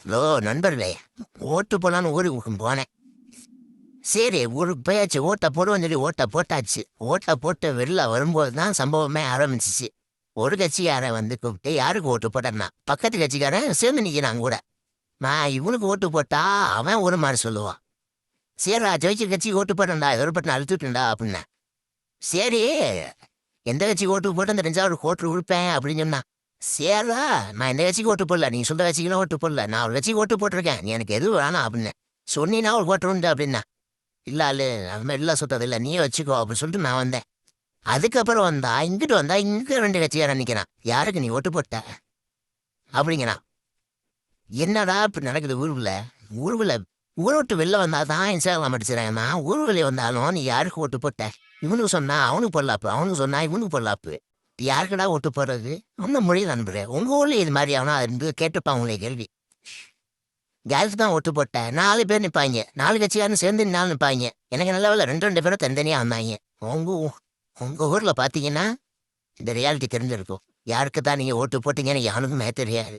Hello நண்பர்களே, ஓட்டு போலான்னு ஊருக்கு போனேன். சரி ஊருக்கு போயாச்சு, ஓட்டை போடுவோம்னு சொல்லி ஓட்டை போட்டாச்சு. ஓட்டை போட்டு வெளில வரும்போது தான் சம்பவமே ஆரம்பிச்சிச்சு. ஒரு கட்சிக்காரன் வந்து கூப்பிட்டு யாருக்கு ஓட்டு போட்டேன்னா பக்கத்து கட்சிக்காரன் சேர்ந்து நிற்கிறான் கூட. நான் இவனுக்கு ஓட்டு போட்டா அவன் ஒரு மாதிரி சொல்லுவான். சரிடா ஜெயிச்ச கட்சி ஓட்டு போட்டேன்டா, எதிர்பட்டு அழுத்துட்டேன்டா அப்படின்னா. சரி எந்த கட்சிக்கு ஓட்டு போட்டு அந்த 2வது ஓட்டு கொடுப்பேன் அப்படின்னு சொன்னான். சரிடா நான் எந்த கட்சிக்கு ஓட்டு போடல, நீ சொல்ற கட்சிக்கெல்லாம் ஓட்டு போடல, நான் ஒரு கட்சிக்கு ஓட்டு போட்டிருக்கேன், நீ எனக்கு எது வேணாம் அப்படின்னு சொன்னீங்கன்னா ஒரு ஓட்டு உண்டு அப்படின்னா. இல்ல அல்ல அது மாதிரி எல்லாம் சுத்தது இல்லை, நீயே வச்சுக்கோ அப்படின்னு சொல்லிட்டு நான் வந்தேன். அதுக்கப்புறம் வந்தா இங்க 2 கட்சியாரன் நிற்கிறான். யாருக்கு நீ ஓட்டு போட்ட அப்படிங்கிறான். என்னடா இப்படி நடக்குது ஊருக்குள்ள? ஊருக்குள்ள ஊரை விட்டு வெளில வந்தா தான் இன்ஸ்டாகிராம் அடிச்சுறாங்க. நான் ஊர் வெளியே வந்தாலும் நீ யாருக்கு ஓட்டு போட்ட? இவனுக்கு சொன்னா அவனுக்கு போடலாப்பு, அவனுக்கு சொன்னா இவனுக்கு போடலாப்பு. யாருக்குடா ஓட்டு போடுறது? அந்த மொழி நண்பரே, உங்க ஊர்ல இது மாதிரி அவனா இருந்து கேட்டுப்பான் உங்களை கேள்வி. கேர்ள்ஸ் தான் ஓட்டு போட்டேன், 4 பேர் நிற்பாங்க, 4 கட்சியாரும் சேர்ந்து 4 நிற்பாங்க. எனக்கு நல்ல வேலை 2 பேரும் தனித்தனியாக வந்தாங்க. உங்க உங்க ஊர்ல பாத்தீங்கன்னா இந்த ரியாலிட்டி தெரிஞ்சிருக்கும். யாருக்கு தான் நீங்க ஓட்டு போட்டீங்கன்னு யாருக்குமே தெரியாது.